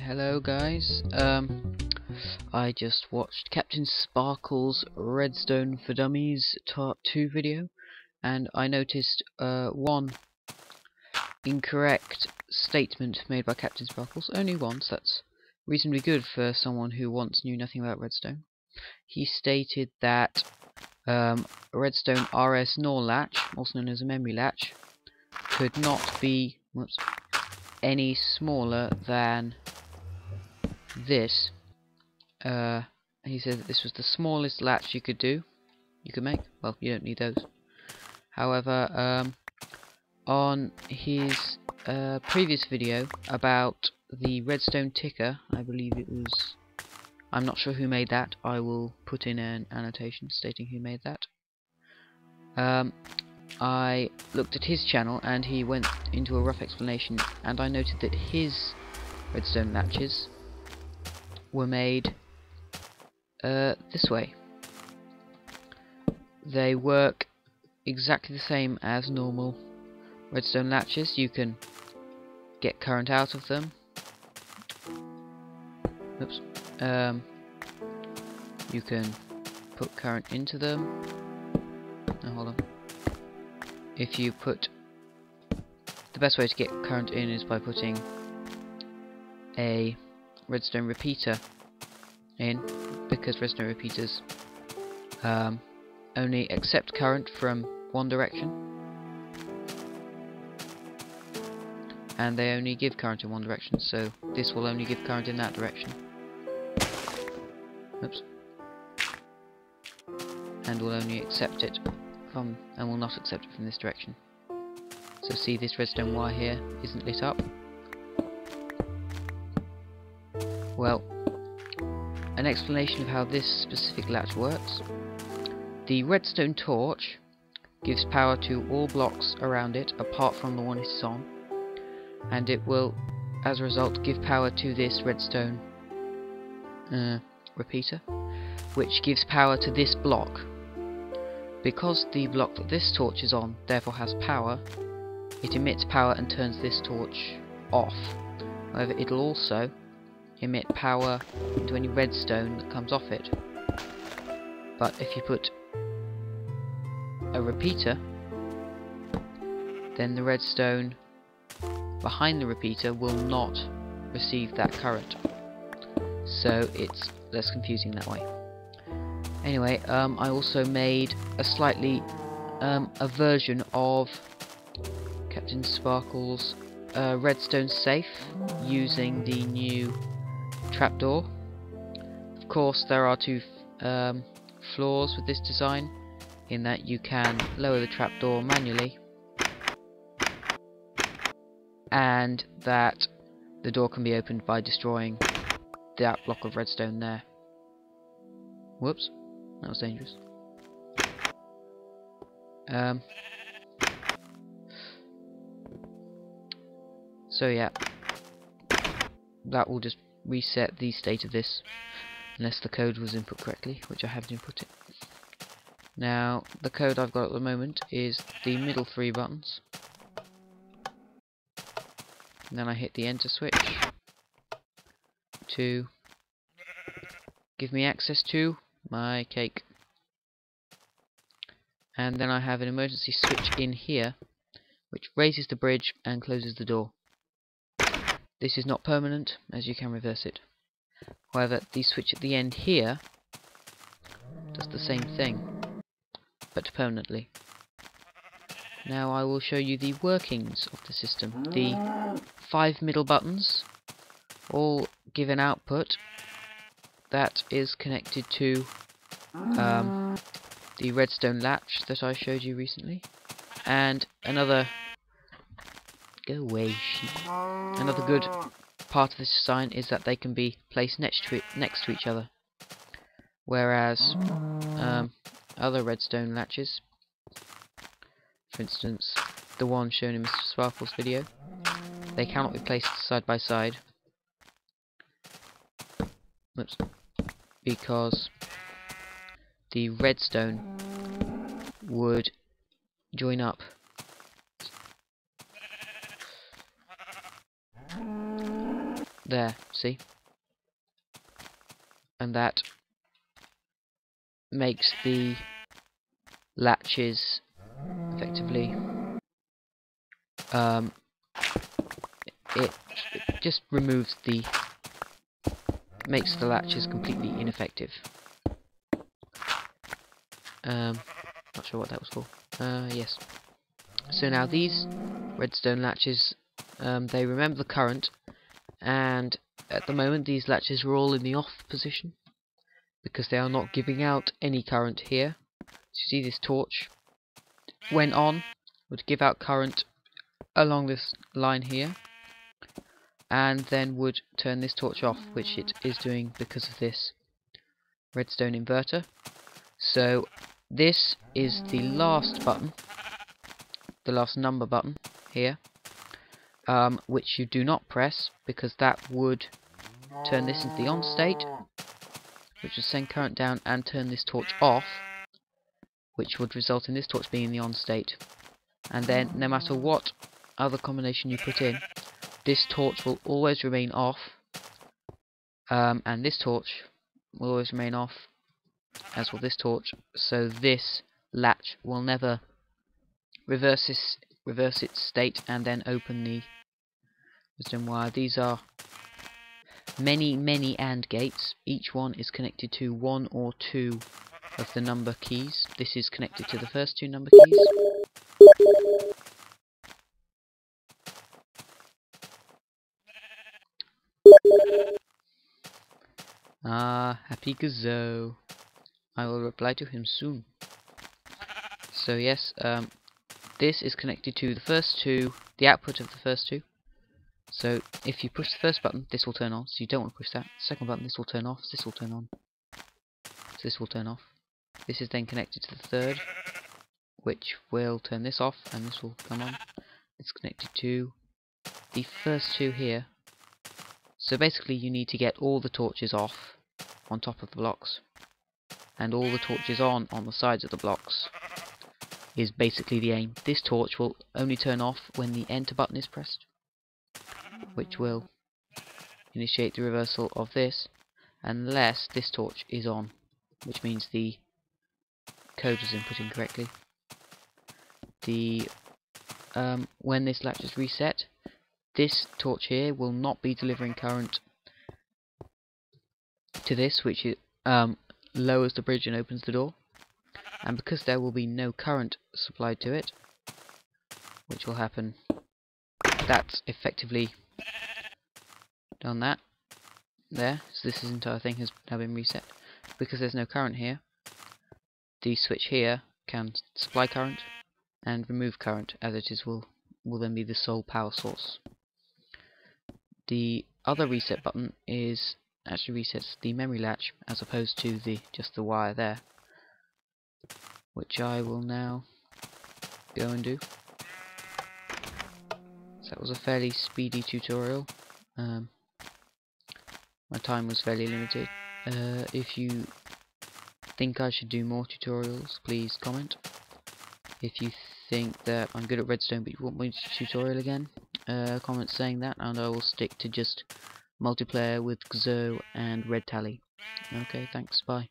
Hello guys, I just watched Captain Sparkle's Redstone for Dummies Part 2 video, and I noticed one incorrect statement made by Captain Sparkles. Only once, that's reasonably good for someone who once knew nothing about redstone. He stated that redstone RS NOR latch, also known as a memory latch, could not be any smaller than this. He said that this was the smallest latch you could make. Well, you don't need those. However, on his previous video about the redstone ticker, I believe it was, I'm not sure who made that, I will put in an annotation stating who made that. I looked at his channel and he went into a rough explanation, and I noted that his redstone latches were made this way. They work exactly the same as normal redstone latches. You can get current out of them. Oops. You can put current into them. Oh, hold on. If you put, the best way to get current in is by putting a redstone repeater in, because redstone repeaters only accept current from one direction, and they only give current in one direction, so this will only give current in that direction. Oops. And will only accept it from, and will not accept it from this direction. So see, this redstone wire here isn't lit up. Well, an explanation of how this specific latch works. The redstone torch gives power to all blocks around it apart from the one it's on, and it will, as a result, give power to this redstone repeater, which gives power to this block. Because the block that this torch is on therefore has power, it emits power and turns this torch off. However, it'll also emit power into any redstone that comes off it. But if you put a repeater, then the redstone behind the repeater will not receive that current. So it's less confusing that way. Anyway, I also made a slightly a version of Captain Sparkle's redstone safe using the new trapdoor. Of course, there are two flaws with this design, in that you can lower the trapdoor manually, and that the door can be opened by destroying that block of redstone there. Whoops, that was dangerous. So yeah, that will just reset the state of this, unless the code was input correctly, which I haven't input it. Now, the code I've got at the moment is the middle three buttons, and then I hit the enter switch to give me access to my cake, and then I have an emergency switch in here which raises the bridge and closes the door. This is not permanent, as you can reverse it. However, the switch at the end here does the same thing, but permanently. Now I will show you the workings of the system. The 5 middle buttons all give an output that is connected to the redstone latch that I showed you recently, and another another good part of this design is that they can be placed next to each other, whereas other redstone latches, for instance the one shown in Mr. Sparkle's video, they cannot be placed side by side. Oops. Because the redstone would join up there, see? And that makes the latches effectively it just removes the makes the latches completely ineffective. Not sure what that was for. Yes. So now these redstone latches, they remember the current, and at the moment these latches are all in the off position because they are not giving out any current here. So you see this torch, when on, would give out current along this line here, and then would turn this torch off, which it is doing because of this redstone inverter. So this is the last button, the last number button here, which you do not press because that would turn this into the on state, which would send current down and turn this torch off, which would result in this torch being in the on state. And then no matter what other combination you put in, this torch will always remain off, and this torch will always remain off, as will this torch, so this latch will never reverse its state and then open the redstone wire. These are many AND gates. Each one is connected to one or two of the number keys. This is connected to the first two number keys. Ah, happy Gazo. I will reply to him soon. So yes, this is connected to the first two, the output of the first two. So if you push the first button, this will turn on, so you don't want to push that. Second button, this will turn off, this will turn on. So this will turn off. This is then connected to the third, which will turn this off, and this will come on. It's connected to the first two here. So basically you need to get all the torches off on top of the blocks, and all the torches on the sides of the blocks is basically the aim. This torch will only turn off when the enter button is pressed, which will initiate the reversal of this, unless this torch is on, which means the code was input incorrectly. When this latch is reset, this torch here will not be delivering current to this, which lowers the bridge and opens the door. And because there will be no current supplied to it, which will happen, that's effectively done that there. So this entire thing has now been reset. Because there's no current here, the switch here can supply current and remove current, as it is will then be the sole power source. The other reset button actually resets the memory latch as opposed to just the wire there, which I will now go and do. So that was a fairly speedy tutorial. My time was fairly limited. If you think I should do more tutorials, please comment. If you think that I'm good at redstone but you want me to tutorial again, comment saying that, and I will stick to just multiplayer with Xo and Red Tally. Okay, thanks, bye.